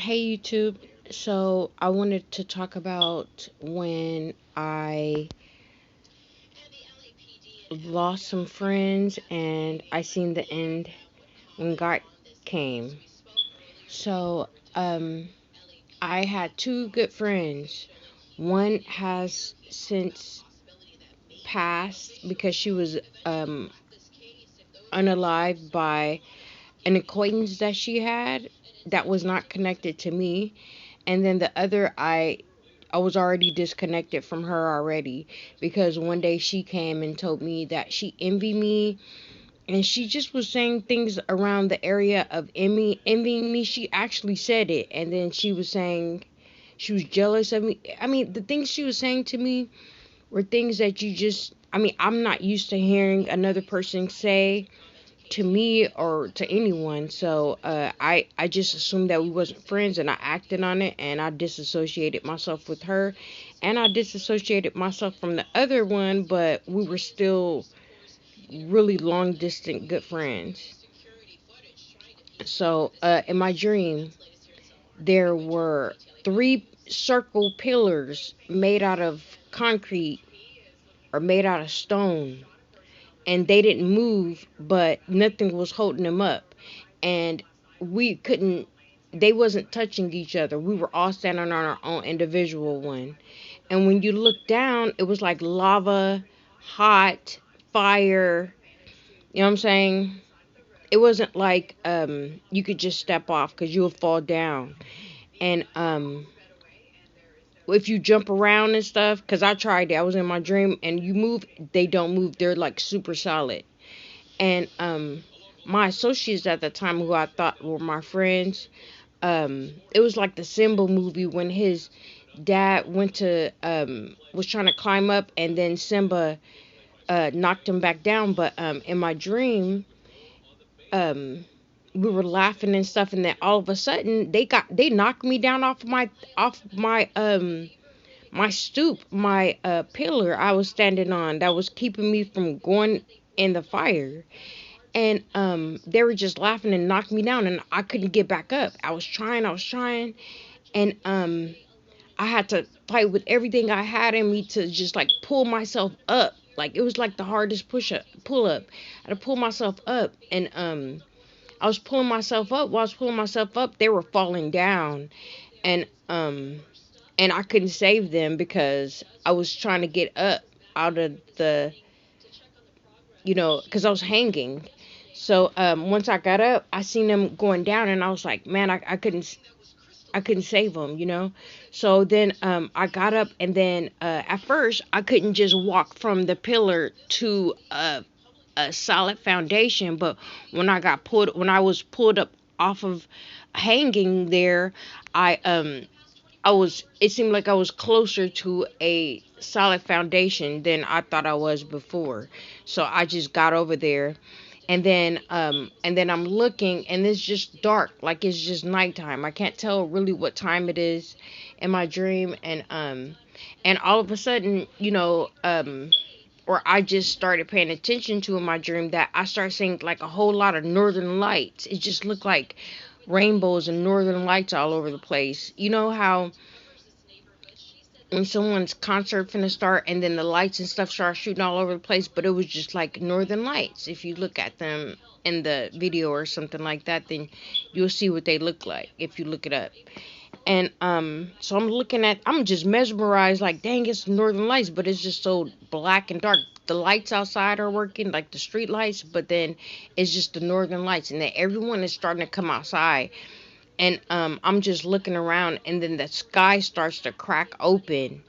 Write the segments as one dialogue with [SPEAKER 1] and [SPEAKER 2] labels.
[SPEAKER 1] Hey YouTube. So I wanted to talk about when I lost some friends and I seen the end when God came. So I had two good friends. One has since passed because she was unalived by an acquaintance that she had that was not connected to me. And then the other, I was already disconnected from her already because one day she came and told me that she envied me, and she just was saying things around the area of envying me. She actually said it, and then she was saying she was jealous of me. I mean, the things she was saying to me were things that you just, I mean, I'm not used to hearing another person say to me or to anyone. So I just assumed that we wasn't friends, and I acted on it, and I disassociated myself with her, and I disassociated myself from the other one, but we were still really long distant good friends. So in my dream, there were three circle pillars made out of concrete or made out of stone, and they didn't move, but nothing was holding them up, and we couldn't they wasn't touching each other. We were all standing on our own individual one, and when you look down, it was like lava, hot fire. You know what I'm saying? It wasn't like you could just step off because you would fall down. And if you jump around and stuff, because I tried it, I was in my dream, and you move, they don't move, they're like super solid. And my associates at the time, who I thought were my friends, it was like the Simba movie when his dad went to was trying to climb up, and then Simba knocked him back down. But in my dream, um we were laughing and stuff, and then all of a sudden they knocked me down off my my stoop, my pillar I was standing on that was keeping me from going in the fire. And they were just laughing and knocked me down, and I couldn't get back up. I was trying, and I had to fight with everything I had in me to just like pull myself up. Like, it was like the hardest pull up. I had to pull myself up, and I was pulling myself up. While I was pulling myself up, they were falling down, and I couldn't save them because I was trying to get up out of the, because I was hanging. So once I got up, I seen them going down, and I was like, man, I couldn't save them. So then I got up, and then at first I couldn't just walk from the pillar to a solid foundation, but when I was pulled up off of hanging there, it seemed like I was closer to a solid foundation than I thought I was before. So I just got over there, and then I'm looking, and it's just dark, like it's just nighttime. I can't tell really what time it is in my dream. And all of a sudden, or I just started paying attention to in my dream, that I started seeing like a whole lot of northern lights. It just looked like rainbows and northern lights all over the place. You know how when someone's concert finna start, and then the lights and stuff start shooting all over the place, but it was just like northern lights. If you look at them in the video or something like that, then you'll see what they look like if you look it up. And so I'm just mesmerized, like, dang, it's northern lights, but it's just so black and dark. The lights outside are working, like the street lights, but then it's just the northern lights, and then everyone is starting to come outside. And I'm just looking around, and then the sky starts to crack open,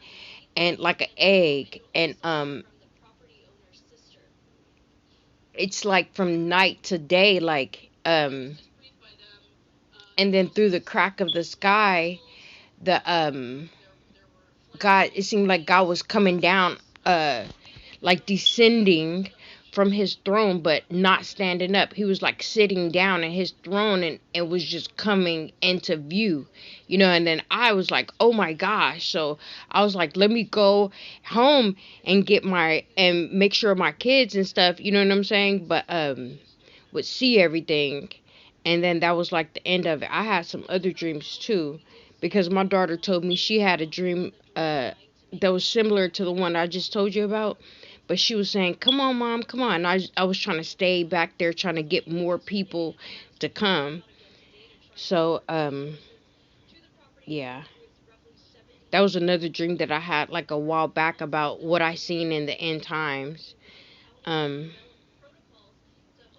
[SPEAKER 1] and like an egg, and it's like from night to day, like, and then through the crack of the sky, the God, it seemed like God was coming down, like descending from his throne, but not standing up. He was like sitting down in his throne, and it was just coming into view, and then I was like, oh my gosh. So I was like, let me go home and and make sure my kids and stuff, you know what I'm saying, but would see everything. And then that was like the end of it. I had some other dreams too, because my daughter told me she had a dream that was similar to the one I just told you about. But she was saying, "Come on, mom, come on." And I was trying to stay back there, trying to get more people to come. So yeah, that was another dream that I had like a while back about what I seen in the end times. Um,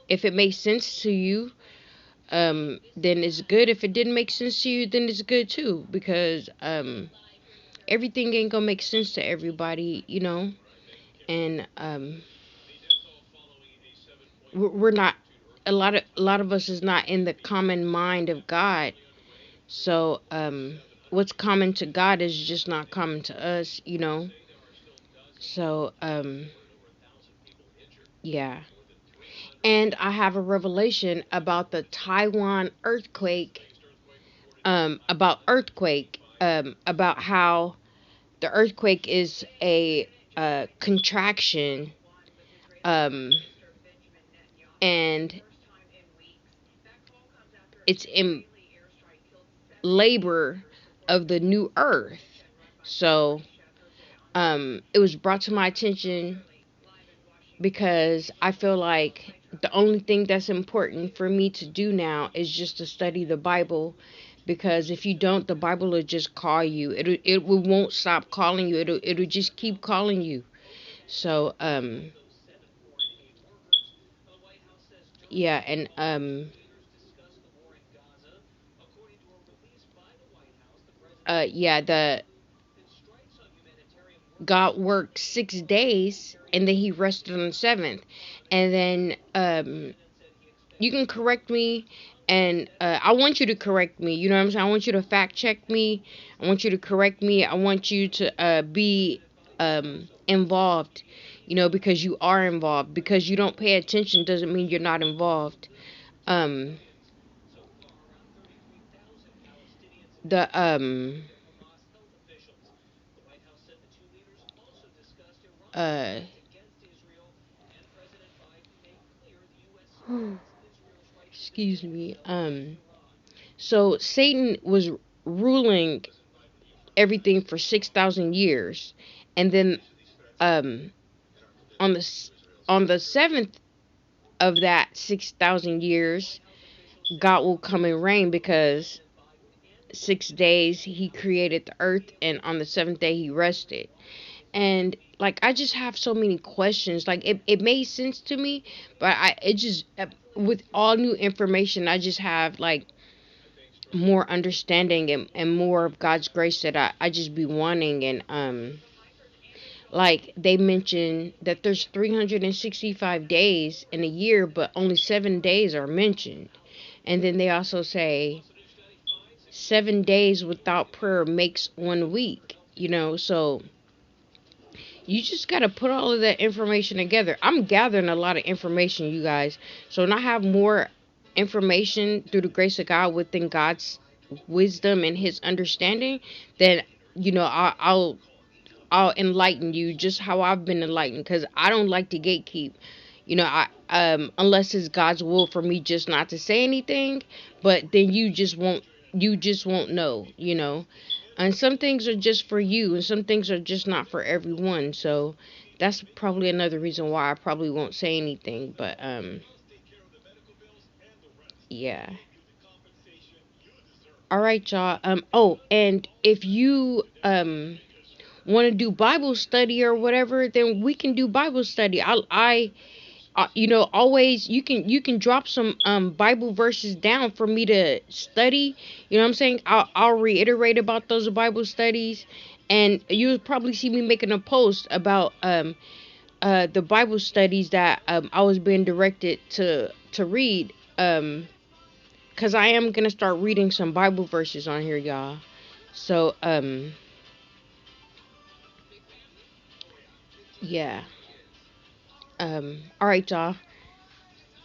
[SPEAKER 1] if it makes sense to you, then it's good. If it didn't make sense to you, then it's good too, because everything ain't gonna make sense to everybody, and we're not. A lot of us is not in the common mind of God. So what's common to God is just not common to us. So yeah. And I have a revelation about the Taiwan earthquake, about how the earthquake is a contraction, um, and it's in labor of the new earth. So it was brought to my attention because I feel like the only thing that's important for me to do now is just to study the Bible, because if you don't, the Bible will just call you. It won't stop calling you. It'll just keep calling you. So yeah, and yeah, the God worked 6 days and then he rested on the seventh. And then you can correct me, and I want you to correct me. You know what I'm saying? I want you to fact check me. I want you to correct me. I want you to be involved, because you are involved. Because you don't pay attention doesn't mean you're not involved. Um, the uh, excuse me. So Satan was ruling everything for 6,000 years, and then um on the seventh of that 6,000 years, God will come and reign, because 6 days he created the earth, and on the seventh day he rested. And like, I just have so many questions. Like, it made sense to me, but it just, with all new information, I just have like more understanding, and more of God's grace that I just be wanting. And like, they mention that there's 365 days in a year, but only 7 days are mentioned. And then they also say 7 days without prayer makes 1 week. So you just got to put all of that information together. I'm gathering a lot of information, you guys. So when I have more information through the grace of God, within God's wisdom and his understanding, then I'll enlighten you just how I've been enlightened, because I don't like to gatekeep. I unless it's God's will for me just not to say anything, but then you just won't know. And some things are just for you, and some things are just not for everyone. So that's probably another reason why I probably won't say anything. But yeah. All right, y'all. Oh, and if you want to do Bible study or whatever, then we can do Bible study. Always you can drop some Bible verses down for me to study. You know what I'm saying? I'll reiterate about those Bible studies, and you'll probably see me making a post about the Bible studies that I was being directed to read, cuz I am going to start reading some Bible verses on here, y'all. So yeah. All right, y'all.